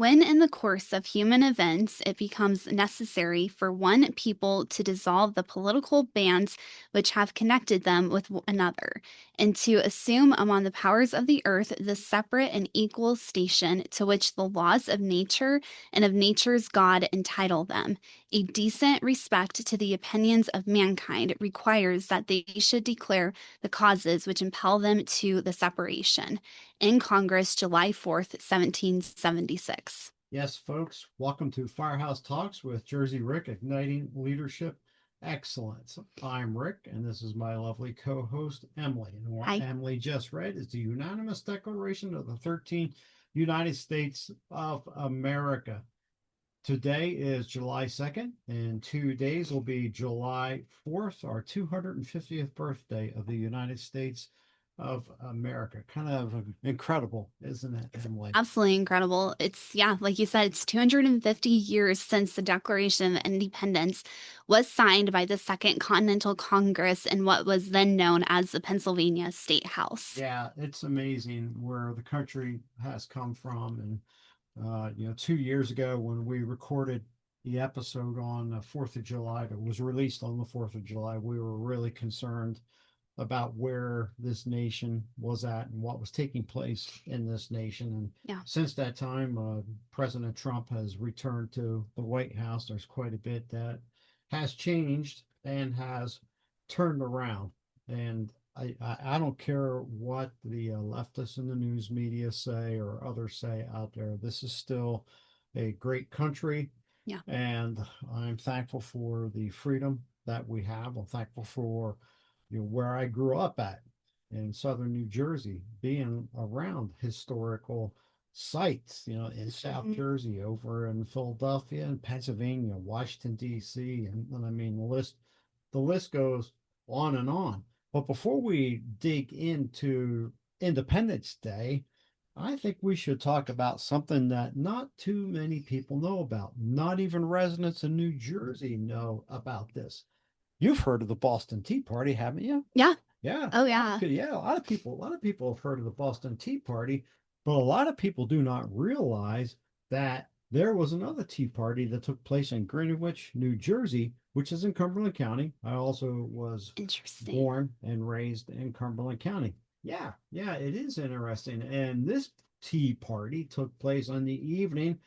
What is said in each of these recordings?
When in the course of human events it becomes necessary for one people to dissolve the political bands which have connected them with another, and to assume among the powers of the earth the separate and equal station to which the laws of nature and of nature's God entitle them, a decent respect to the opinions of mankind requires that they should declare the causes which impel them to the separation. In Congress, July 4th, 1776. Yes, folks, welcome to Firehouse Talks with Jersey Rick, igniting leadership excellence. I'm Rick, and this is my lovely co host, Emily. And what Hi. Emily just read is the unanimous declaration of the 13th United States of America. Today is July 2nd, and 2 days will be July 4th, our 250th birthday of the United States of America. Kind of incredible, isn't it, Emily? Absolutely incredible. It's, yeah, like you said, it's 250 years since the Declaration of Independence was signed by the Second Continental Congress in what was then known as the Pennsylvania State House. Yeah, it's amazing where the country has come from. And, 2 years ago when we recorded the episode on the 4th of July, that was released on the 4th of July, we were really concerned about where this nation was at and what was taking place in this nation. And Yeah. since that time, President Trump has returned to the White House. There's quite a bit that has changed and has turned around. And I don't care what the leftists in the news media say or others say out there. This is still a great country, Yeah. and I'm thankful for the freedom that we have. I'm thankful for where I grew up at in southern New Jersey, being around historical sites, in South Jersey, over in Philadelphia and Pennsylvania, Washington D.C., and I mean the list goes on and on. But before we dig into Independence Day, I think we should talk about something that not too many people know about. Not even residents in New Jersey know about this. You've heard of the Boston Tea Party, haven't you? Yeah. Yeah, Oh, yeah. yeah. A lot of people have heard of the Boston Tea Party, but a lot of people do not realize that there was another Tea Party that took place in Greenwich, New Jersey, which is in Cumberland County. I also was Interesting. born and raised in Cumberland County. Yeah, yeah, it is interesting. And this Tea Party took place on the evening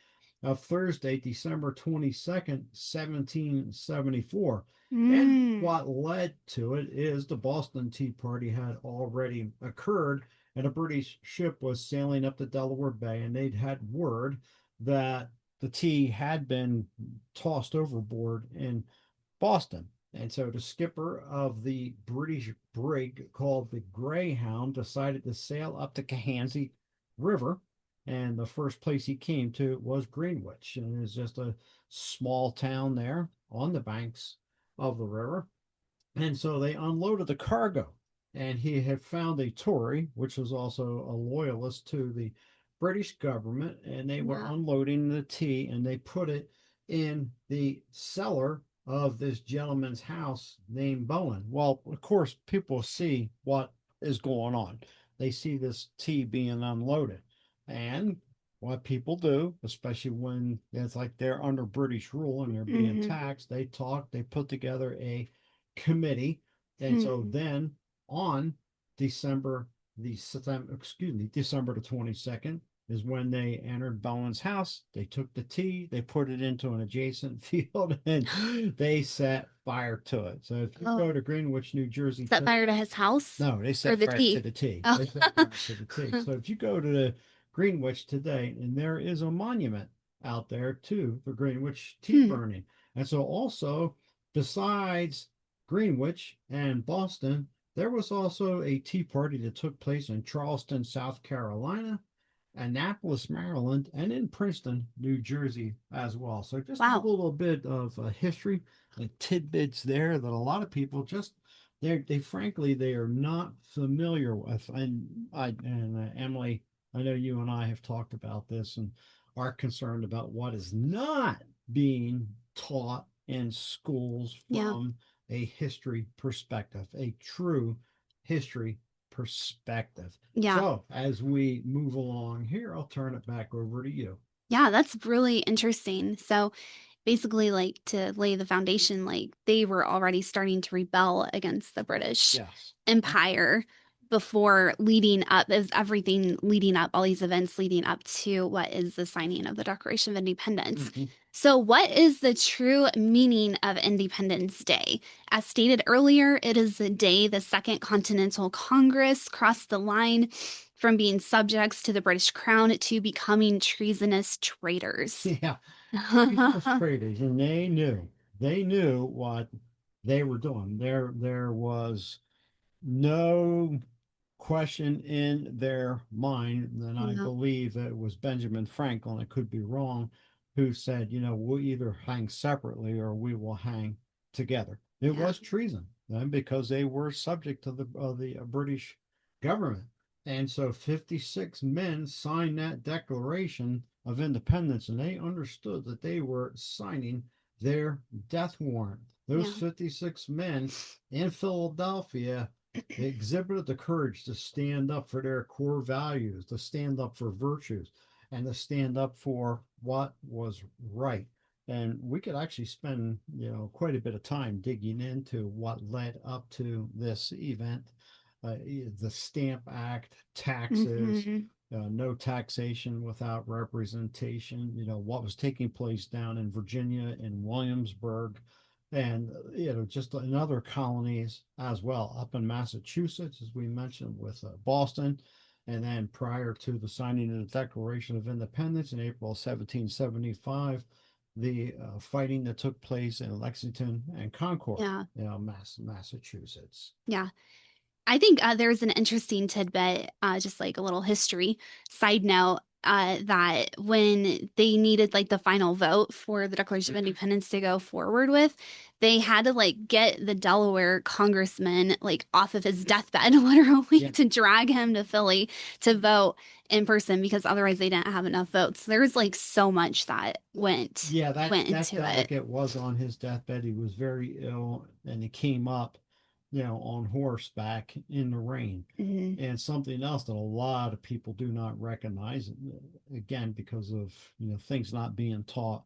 of Thursday, December 22nd, 1774. And Mm. what led to it is the Boston Tea Party had already occurred, and a British ship was sailing up the Delaware Bay, and they'd had word that the tea had been tossed overboard in Boston. And so the skipper of the British brig called the Greyhound decided to sail up the Cohansey River. And the first place he came to was Greenwich. And it's just a small town there on the banks of the river. And so they unloaded the cargo. And he had found a Tory, which was also a loyalist to the British government, and they were Yeah. unloading the tea and they put it in the cellar of this gentleman's house named Bowen. Well, of course, people see what is going on. They see this tea being unloaded. And what people do, especially when it's like they're under British rule and they're being Mm-hmm. taxed, they talk, they put together a committee. And so then on December December the 22nd is when they entered Bowen's house. They took the tea, they put it into an adjacent field, and they set fire to it. So if you Oh, go to Greenwich, New Jersey, set fire to his house no, they or set the fire to tea? the tea. Oh. They set fire to the tea. So if you go to the Greenwich today, and there is a monument out there to the Greenwich tea Hmm. burning. And so also, besides Greenwich and Boston, there was also a tea party that took place in Charleston, South Carolina, Annapolis, Maryland, and in Princeton, New Jersey as well. So just a Wow. little bit of history and tidbits there that a lot of people just they frankly they are not familiar with. And Emily, I know you and I have talked about this and are concerned about what is not being taught in schools Yeah. from a history perspective, a true history perspective. Yeah. So, as we move along here, I'll turn it back over to you. Yeah, that's really interesting. So basically, like to lay the foundation, like they were already starting to rebel against the British Yes. Empire before leading up, is everything leading up, all these events leading up to what is the signing of the Declaration of Independence. Hmm. So, what is the true meaning of Independence Day? As stated earlier, it is the day the Second Continental Congress crossed the line from being subjects to the British Crown to becoming treasonous traitors. Yeah. Treasonous traders, and they knew what they were doing. There was no question in their mind, and I Yeah, believe that it was Benjamin Franklin, I could be wrong, who said, we'll either hang separately or we will hang together. It yeah, was treason, and because they were subject to the British government. And so 56 men signed that Declaration of Independence, and they understood that they were signing their death warrant. Those yeah, 56 men in Philadelphia, they exhibited the courage to stand up for their core values, to stand up for virtues, and to stand up for what was right. And we could actually spend, quite a bit of time digging into what led up to this event. The Stamp Act, taxes, hmm no taxation without representation, what was taking place down in Virginia, in Williamsburg, and just in other colonies as well, up in Massachusetts, as we mentioned, with Boston, and then prior to the signing of the Declaration of Independence in April 1775, the fighting that took place in Lexington and Concord, yeah, Massachusetts. yeah. I think there's an interesting tidbit, just like a little history side note, that when they needed like the final vote for the Declaration of Independence to go forward with, they had to like get the Delaware congressman like off of his deathbed literally Yeah, to drag him to Philly to vote in person because otherwise they didn't have enough votes. There's like so much that yeah, went that into it. delegate was on his deathbed. He was very ill, and he came up, on horseback in the rain. Hmm. And something else that a lot of people do not recognize, again, because of things not being taught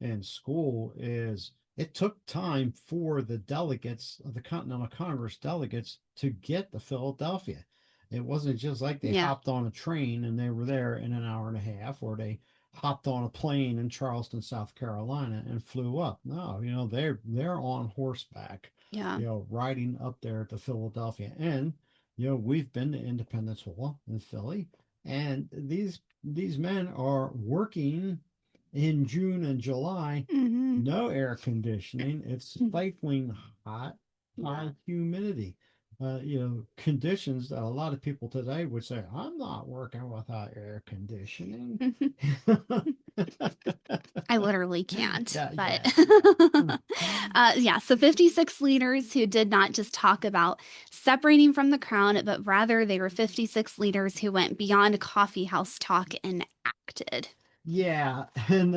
in school, is it took time for the delegates of the Continental Congress delegates to get to Philadelphia. It wasn't just like they Yeah, hopped on a train and they were there in an hour and a half, or they hopped on a plane in Charleston, South Carolina, and flew up. No, they're on horseback, yeah. riding up there to Philadelphia. And we've been to Independence Hall in Philly, and these men are working in June and July. Hmm. No air conditioning. It's stifling hot, Yeah. high humidity. Conditions that a lot of people today would say, I'm not working without air conditioning. I literally can't, Yeah, but yeah, yeah. yeah, so 56 leaders who did not just talk about separating from the crown, but rather they were 56 leaders who went beyond coffee house talk and acted. Yeah, and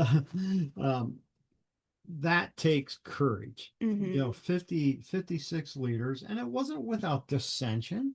that takes courage. Hmm. 56 leaders, and it wasn't without dissension.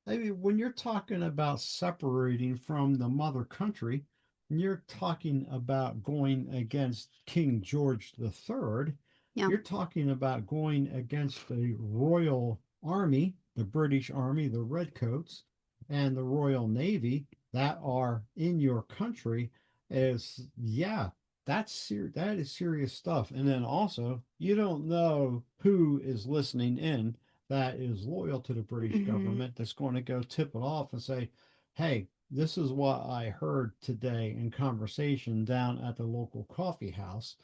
I mean, when you're talking about separating from the mother country, you're talking about going against King George III. Yeah. You're talking about going against the Royal Army, the British Army, the Redcoats, and the Royal Navy that are in your country. Is yeah, that is serious stuff. And then also, you don't know who is listening in that is loyal to the British Hmm. government that's going to go tip it off and say, hey, this is what I heard today in conversation down at the local coffee house.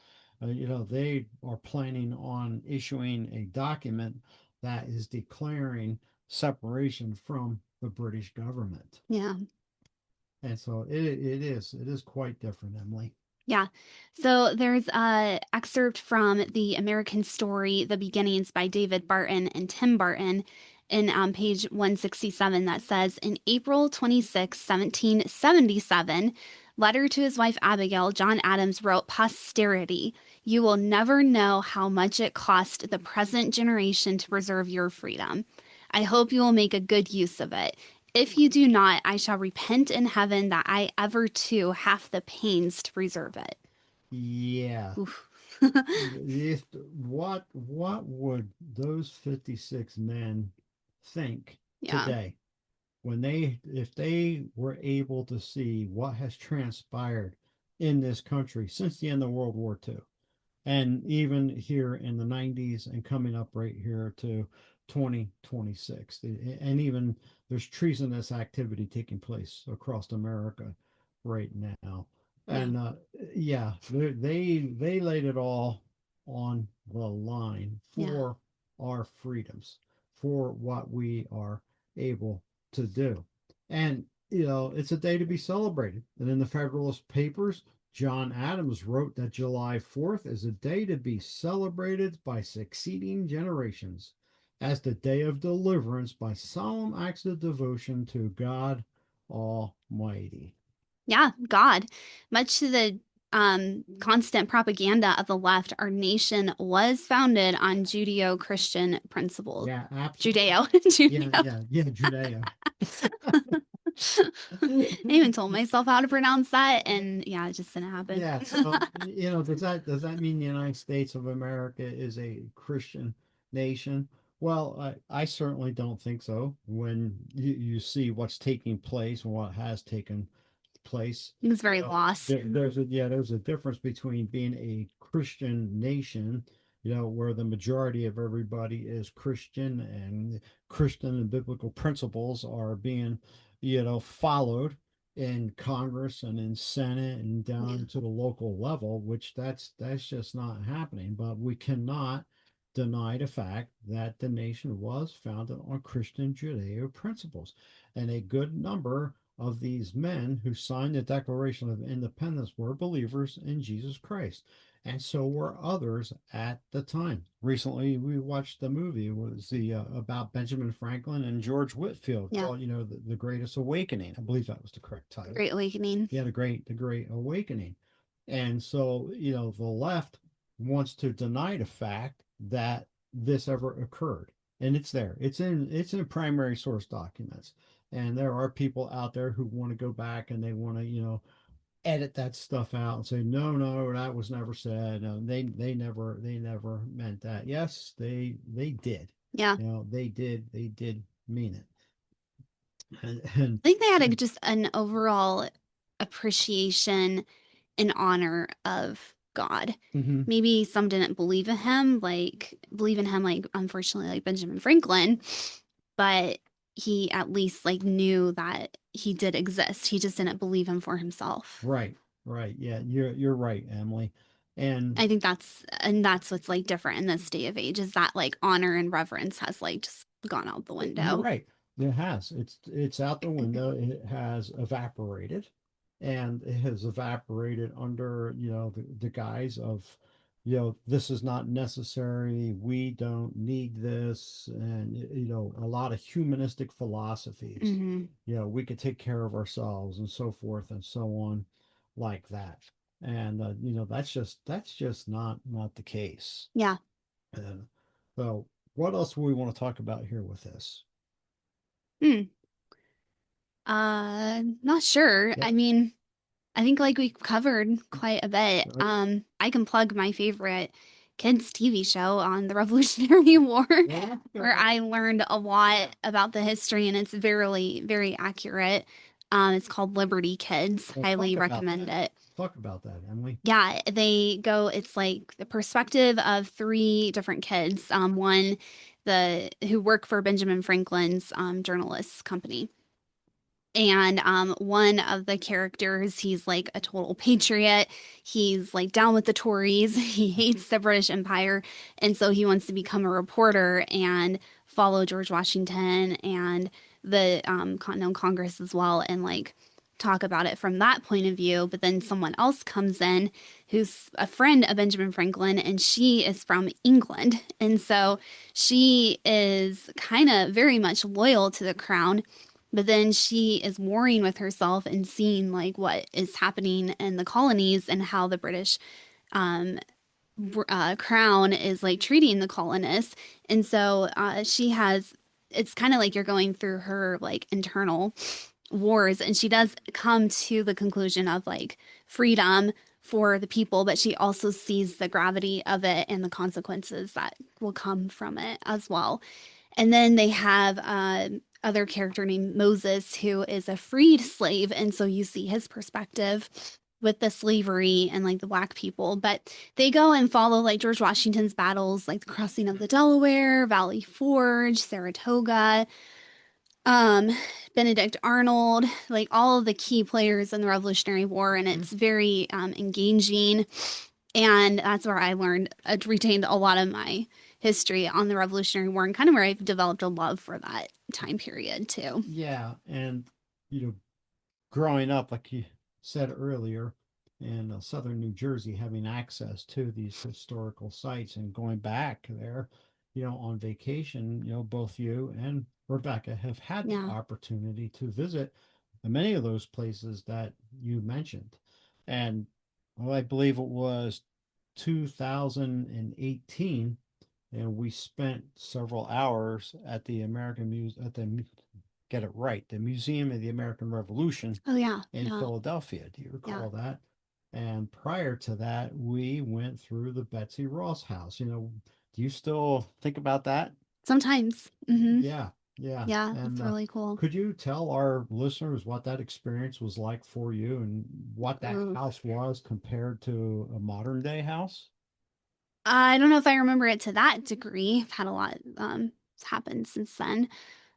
They are planning on issuing a document that is declaring separation from the British government. Yeah. And so it is quite different, Emily. Yeah. So there's a excerpt from the American Story, The Beginnings by David Barton and Tim Barton in page 167 that says, in April 26, 1777, letter to his wife Abigail, John Adams wrote, posterity, you will never know how much it cost the present generation to preserve your freedom. I hope you will make a good use of it. If you do not, I shall repent in heaven that I ever too have the pains to preserve it. Yeah. Oof. If what would those 56 men think Yeah, today when they if they were able to see what has transpired in this country since the end of World War II? And even here in the 90s and coming up right here to 2026. And even there's treasonous activity taking place across America right now. yeah, And yeah, they laid it all on the line yeah. for our freedoms, for what we are able to do. And it's a day to be celebrated. And in the Federalist Papers, John Adams wrote that July 4th is a day to be celebrated by succeeding generations as the day of deliverance by solemn acts of devotion to God Almighty. Yeah, God. Much to the constant propaganda of the left, our nation was founded on Judeo-Christian principles. Yeah, absolutely. Judeo, Yeah, Judeo. yeah, yeah, Judea. I even told myself how to pronounce that, and yeah, it just didn't happen. Yeah, so does that mean the United States of America is a Christian nation? Well, I certainly don't think so. When you see what's taking place and what has taken place, He was very lost. there's a difference between being a Christian nation, where the majority of everybody is Christian and Christian and biblical principles are being, followed in Congress and in Senate and Yeah. down to the local level, which that's just not happening. But we cannot deny the fact that the nation was founded on Christian Judeo principles, and a good number of these men who signed the Declaration of Independence were believers in Jesus Christ. And so were others at the time. Recently, we watched the movie. It was the about Benjamin Franklin and George Whitfield Yeah. called, the Greatest Awakening. I believe that was the correct The title. Great Awakening. Yeah, the Great Awakening. And so, the left wants to deny the fact that this ever occurred. And it's there. It's in primary source documents. And there are people out there who want to go back and they want to, edit that stuff out and say, no, no, that was never said. No, they never meant that. Yes, they did. Yeah. They did mean it. And I think they had just an overall appreciation and honor of God. mhm. Maybe some didn't believe in him, like unfortunately, like Benjamin Franklin, but he at least like knew that he did exist. He just didn't believe him for himself. Right, right. Yeah, you're right, Emily. And I think that's what's like different in this day of age is that like honor and reverence has like just gone out the you're window. right. It has. It's out the window. It has evaporated, and it has evaporated under, the guise of, this is not necessary. We don't need this, and a lot of humanistic philosophies. Hmm. We could take care of ourselves and so forth and so on, like that. And that's just not the case. Yeah. And so, what else do we want to talk about here with this? Hmm. Not sure. Yeah. I mean, I think like we covered quite a bit. Oh, yeah. I can plug my favorite kids TV show on the Revolutionary War, Yeah. where Okay. I learned a lot about the history and it's very, very accurate. It's called Liberty Kids. Well, Highly talk about recommend that. it. Talk about that, Emily. Yeah, it's like the perspective of three different kids. One, the who work for Benjamin Franklin's journalists company. And one of the characters, he's like a total patriot. He's like down with the Tories. He hates the British Empire. And so he wants to become a reporter and follow George Washington and the Continental Congress as well and like talk about it from that point of view. But then someone else comes in who's a friend of Benjamin Franklin and she is from England. And so she is kind of very much loyal to the crown, but then she is warring with herself and seeing like what is happening in the colonies and how the British um, crown is like treating the colonists. And so she has it's kind of like you're going through her like internal wars, and she does come to the conclusion of like freedom for the people, but she also sees the gravity of it and the consequences that will come from it as well. And then they have other character named Moses, who is a freed slave, and so you see his perspective with the slavery and like the black people. But they go and follow like George Washington's battles, like the crossing of the Delaware, Valley Forge, Saratoga, um, Benedict Arnold, like all of the key players in the Revolutionary War, and Mhm. it's very engaging. And that's where I learned, retained a lot of my history on the Revolutionary War, and kind of where I've developed a love for that time period too. Yeah, and you know, growing up, like you said earlier, in southern New Jersey, having access to these historical sites and going back there, on vacation, both you and Rebecca have had the Yeah. opportunity to visit many of those places that you mentioned. And well, I believe it was 2018, and we spent several hours at the American Muse at the get it right, the Museum of the American Revolution Oh yeah. in Yeah. Philadelphia. Do you Yeah. recall that? And prior to that, we went through the Betsy Ross house. Do you still think about that? Sometimes. Yeah, yeah. Yeah, And it's really cool. could you tell our listeners what that experience was like for you and what that Ooh. house was compared to a modern day house? I don't know if I remember it to that degree. I've had a lot happen since then,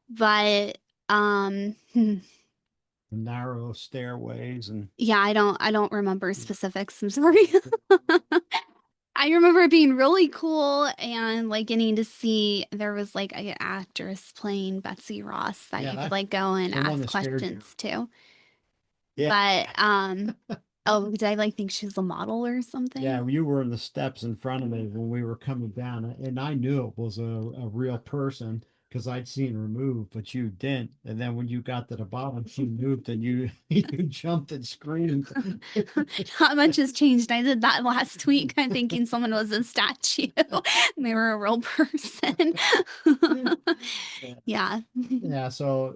but The narrow stairways and yeah, I don't remember specifics. I'm sorry. I remember it being really cool and like getting to see there was like an actress playing Betsy Ross that yeah, you could that's like go and the one ask that scared you. questions to. Yeah. But oh, did I like think she was a model or something? Yeah, you were in the steps in front of me when we were coming down, and I knew it was a real person because I'd seen her move, but you didn't. And then when you got to the bottom, she moved, and you you jumped and screamed. Not much has changed. I did that last week. I'm thinking someone was a statue and they were a real person. Yeah. Yeah, so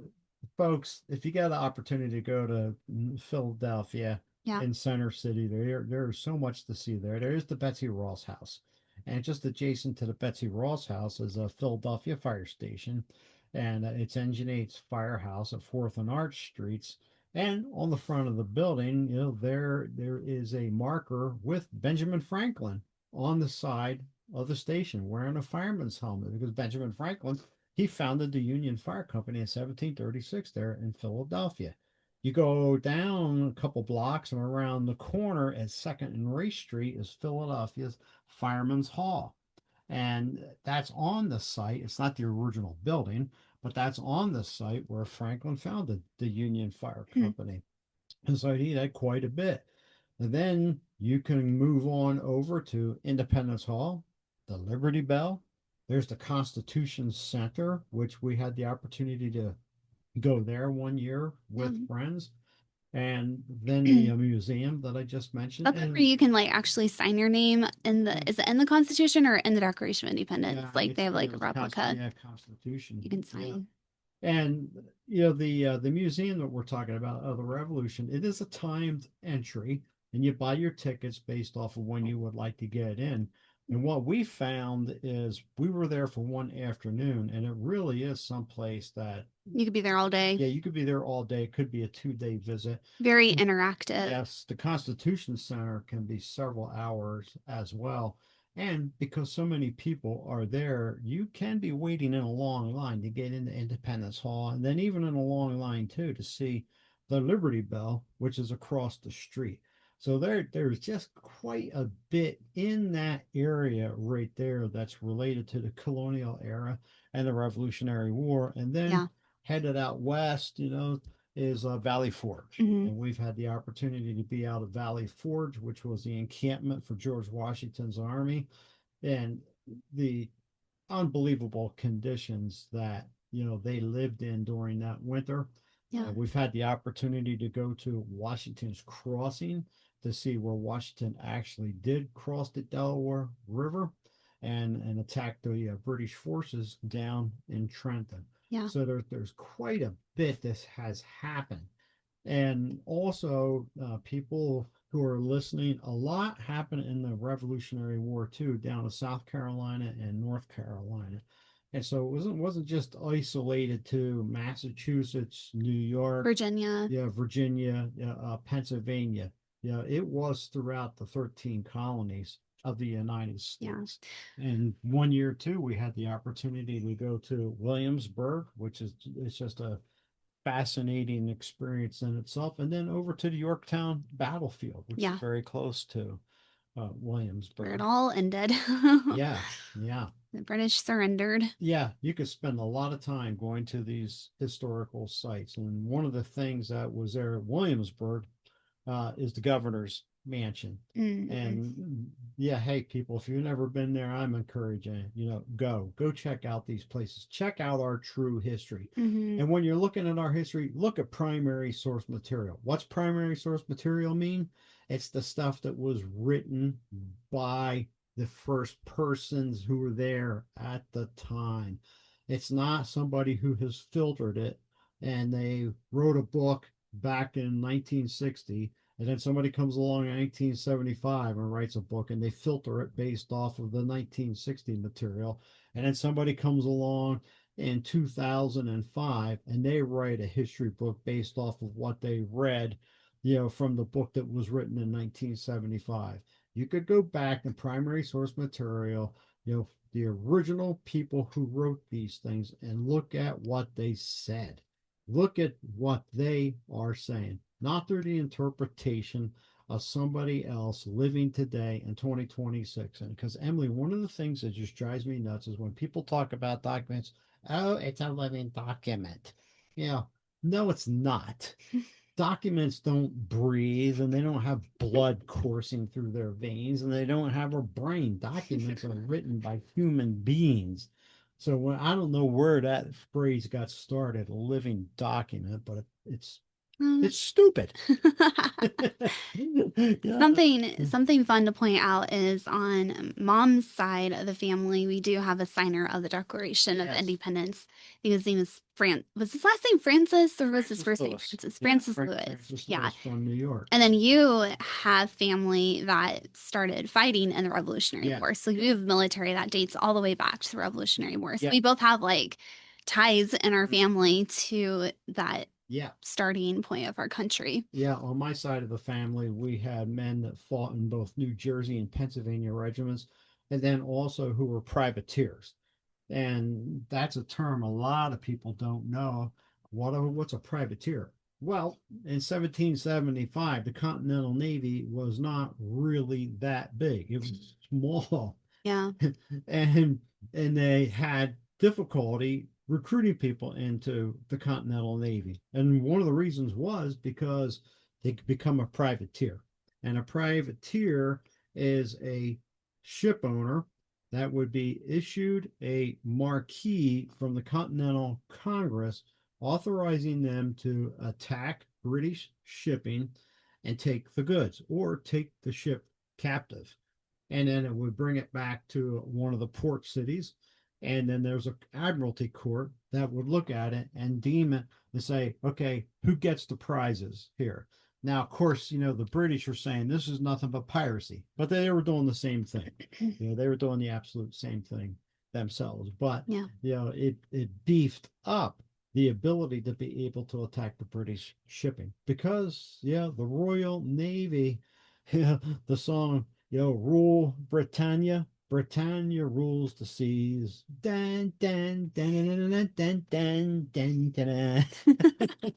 folks, if you get the opportunity to go to Philadelphia Yeah. in Center City, there's so much to see there. There's the Betsy Ross House, and just adjacent to the Betsy Ross House is a Philadelphia fire station, and it's Engine 8's Firehouse at Fourth and Arch Streets. And on the front of the building, there is a marker with Benjamin Franklin on the side of the station wearing a fireman's helmet because Benjamin Franklin he founded the Union Fire Company in 1736 there in Philadelphia. You go down a couple blocks and around the corner at 2nd and Race Street is Philadelphia's Fireman's Hall. And that's on the site. It's not the original building, but that's on the site where Franklin founded the Union Fire Hmm. Company. And so he did quite a bit. And then you can move on over to Independence Hall, the Liberty Bell. There's the Constitution Center, which we had the opportunity to go there one year with Yeah. friends. And then the museum that I just mentioned. That's where And you can like actually sign your name in the, is it in the Constitution or in the Declaration of Independence? yeah, Like they it's have like a the replica yeah, Constitution. you can Yeah. sign. And the museum that we're talking about of the Revolution, it is a timed entry, and you buy your tickets based off of when you would like to get in. And what we found is we were there for one afternoon, and it really is someplace that, You could be there all day. yeah, you could be there all day. It could be a 2-day visit. Very interactive. Yes, the Constitution Center can be several hours as well. And because so many people are there, you can be waiting in a long line to get into Independence Hall, and then even in a long line too to see the Liberty Bell, which is across the street. So there's just quite a bit in that area right there that's related to the colonial era and the Revolutionary War. And then Yeah. headed out west, is Valley Forge. Hmm. And we've had the opportunity to be out of Valley Forge, which was the encampment for George Washington's army, and the unbelievable conditions that they lived in during that winter. Yeah. We've had the opportunity to go to Washington's Crossing to see where Washington actually did cross the Delaware River and attack the British forces down in Trenton. Yeah. So there's quite a bit that has happened. And also, people who are listening, a lot happened in the Revolutionary War too, down in South Carolina and North Carolina. And so it wasn't just isolated to Massachusetts, New York, Virginia. yeah, Virginia, Pennsylvania. Yeah, it was throughout the 13 colonies of the United Yeah. States. And one year too, we had the opportunity to go to Williamsburg, which is it's just a fascinating experience in itself, and then over to the Yorktown battlefield, which is Yeah. very close to Where it Williamsburg. all ended. Yeah, yeah, The British surrendered. yeah. You could spend a lot of time going to these historical sites, and one of the things that was there at Williamsburg is the governor's mansion. Mm-hmm. And yeah, hey, people, if you've never been there, I'm encouraging you, go check out these places, check out our true history. Mm-hmm. And when you're looking at our history, look at primary source material. What's primary source material mean? It's the stuff that was written by the first persons who were there at the time. It's not somebody who has filtered it and they wrote a book back in 1960, and then somebody comes along in 1975 and writes a book and they filter it based off of the 1960 material, and then somebody comes along in 2005 and they write a history book based off of what they read, from the book that was written in 1975. You could go back in primary source material, the original people who wrote these things, and look at what they said. Look at what they are saying, not through the interpretation of somebody else living today in 2026. And because, Emily, one of the things that just drives me nuts is when people talk about documents, oh, it's a living document. No, it's not. Documents don't breathe and they don't have blood coursing through their veins and they don't have a brain. Documents are written by human beings. So I don't know where that phrase got started, a living document, but Um, it's stupid. Yeah. something fun to point out is on mom's side of the family, we do have a signer of the Declaration of Yes. Independence. I think his name is Was his last name Francis or was his Francis first name Lewis. Francis? Yeah, Francis Lewis. Francis Yeah. Lewis from New York. And then you have family that started fighting in the Revolutionary Yeah. War. So you have military that dates all the way back to the Revolutionary War. So Yeah. we both have like ties in our family to that Yeah. starting point of our country. Yeah, on my side of the family, we had men that fought in both New Jersey and Pennsylvania regiments, and then also who were privateers. And that's a term a lot of people don't know. What's a privateer? Well, in 1775, the Continental Navy was not really that big. It was small. Yeah. and and they had difficulty recruiting people into the Continental Navy. And one of the reasons was because they could become a privateer. And a privateer is a ship owner that would be issued a marquee from the Continental Congress authorizing them to attack British shipping and take the goods or take the ship captive, and then it would bring it back to one of the port cities. And then there's an admiralty court that would look at it and deem it and say, okay, who gets the prizes here? Now, of course, the British are saying this is nothing but piracy, but they were doing the same thing. They were doing the absolute same thing themselves. But Yeah. it beefed up the ability to be able to attack the British shipping because the Royal Navy, the song, rule Britannia. Britannia rules the seas. Dan, dan, dan, dan, dan, dan, dan, dan, dan.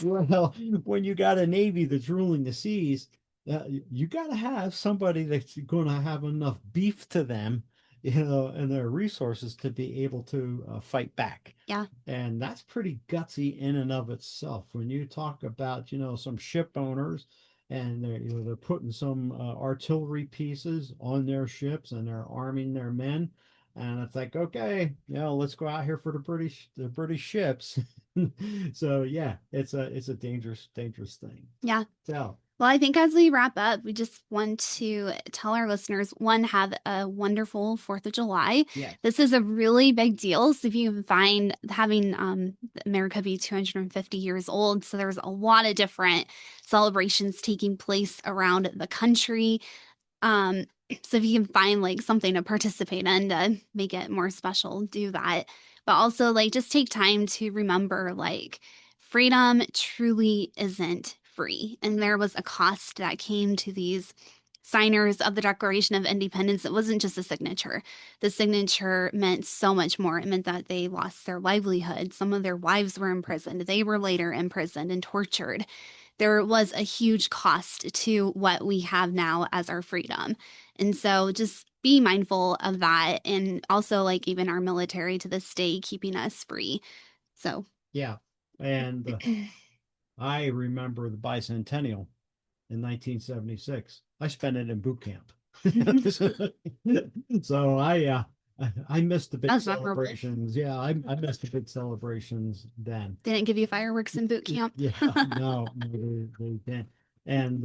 Well, when you got a navy that's ruling the seas, you got to have somebody that's going to have enough beef to them, and their resources to be able to fight back. Yeah. And that's pretty gutsy in and of itself. When you talk about, some ship owners and they're putting some artillery pieces on their ships and they're arming their men. And it's like, okay, let's go out here for the British ships. So yeah, it's a dangerous thing. Yeah. So Well, I think as we wrap up, we just want to tell our listeners one, have a wonderful 4th of July. Yes. This is a really big deal. So, if you can find having America be 250 years old, so there's a lot of different celebrations taking place around the country. Um, so if you can find like something to participate in to make it more special, do that. But also like just take time to remember like freedom truly isn't free. And there was a cost that came to these signers of the Declaration of Independence. It wasn't just a signature. The signature meant so much more. It meant that they lost their livelihood. Some of their wives were imprisoned. They were later imprisoned and tortured. There was a huge cost to what we have now as our freedom. And so just be mindful of that. And also, like, even our military to this day, keeping us free. So, Yeah. And I remember the bicentennial in 1976. I spent it in boot camp. that's So I missed the big memorable. celebrations. Yeah, I missed the big celebrations then. Didn't give you fireworks in boot camp. Yeah, no, they didn't. And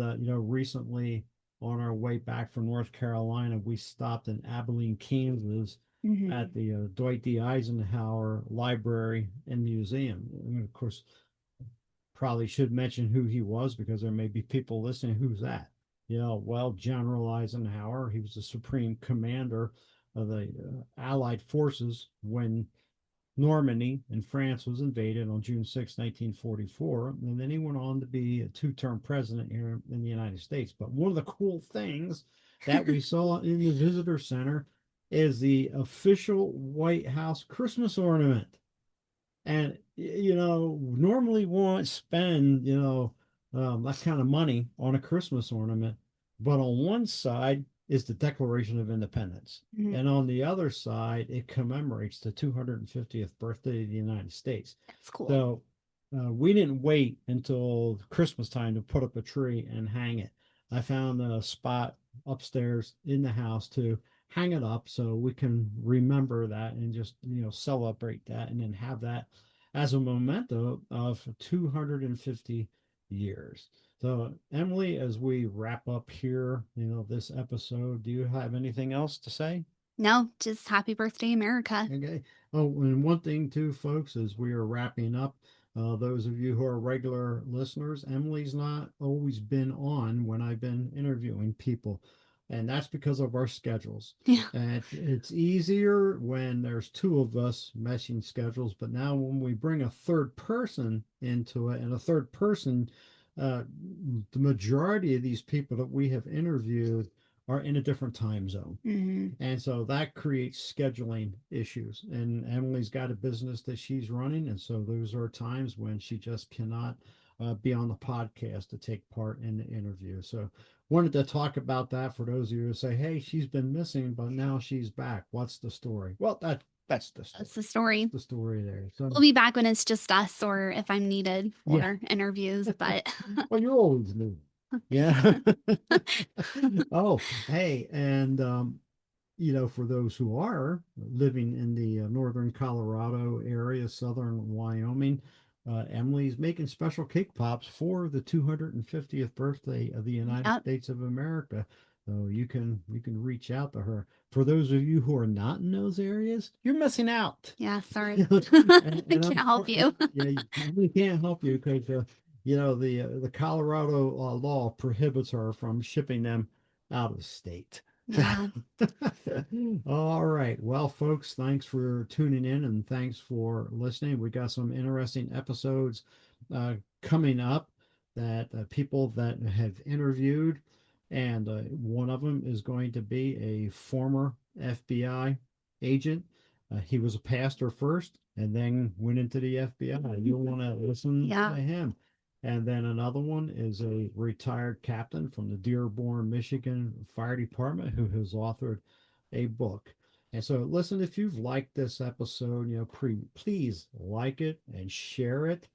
recently on our way back from North Carolina, we stopped in Abilene, Kansas, Mhm. at the Dwight D. Eisenhower Library and Museum. And of course, probably should mention who he was because there may be people listening. Who's that? Well, General Eisenhower. He was the supreme commander of the Allied forces when Normandy in France was invaded on June 6, 1944. And then he went on to be a two-term president here in the United States. But one of the cool things that we saw in the visitor center is the official White House Christmas ornament. And normally won't spend that kind of money on a Christmas ornament, but on one side is the Declaration of Independence, Mhm. and on the other side it commemorates the 250th birthday of the United States. That's cool. So we didn't wait until Christmas time to put up a tree and hang it. I found a spot upstairs in the house to hang it up so we can remember that and just celebrate that and then have that as a memento of 250 years. So, Emily, as we wrap up here, this episode, do you have anything else to say? No, just happy birthday, America. Okay. Oh, and one thing too, folks, as we are wrapping up, those of you who are regular listeners, Emily's not always been on when I've been interviewing people, and that's because of our schedules. Yeah. And it's easier when there's two of us meshing schedules, but now when we bring a third person into it, and a third person, uh, the majority of these people that we have interviewed are in a different time zone. Mhm. And so that creates scheduling issues. And Emily's got a business that she's running. And so those are times when she just cannot be on the podcast to take part in the interview. So wanted to talk about that for those of you who say, hey, she's been missing, but now she's back. What's the story? Well, that's the That's story. the That's story. the story there. We'll So be back when it's just us or if I'm needed yeah. for interviews, but Well, you're always new. Yeah. Oh, hey, and for those who are living in the northern Colorado area, southern Wyoming, Emily's making special cake pops for the 250th birthday of the United yep. States of America. So you can reach out to her. For those of you who are not in those areas, you're missing out. Yeah, sorry. I And can't help you. yeah, we can't help you because the Colorado law prohibits her from shipping them out of state. Yeah. All right. Well, folks, thanks for tuning in and thanks for listening. We got some interesting episodes coming up that people that have interviewed, and one of them is going to be a former FBI agent. He was a pastor first and then went into the FBI. You'll want to listen to Yeah. him. And then another one is a retired captain from the Dearborn, Michigan Fire Department who has authored a book. And so, listen, if you've liked this episode, please like it and share it.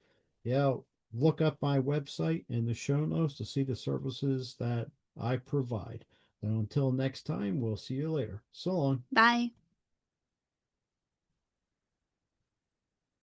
Look up my website in the show notes to see the services that I provide. And until next time, we'll see you later. So long. Bye.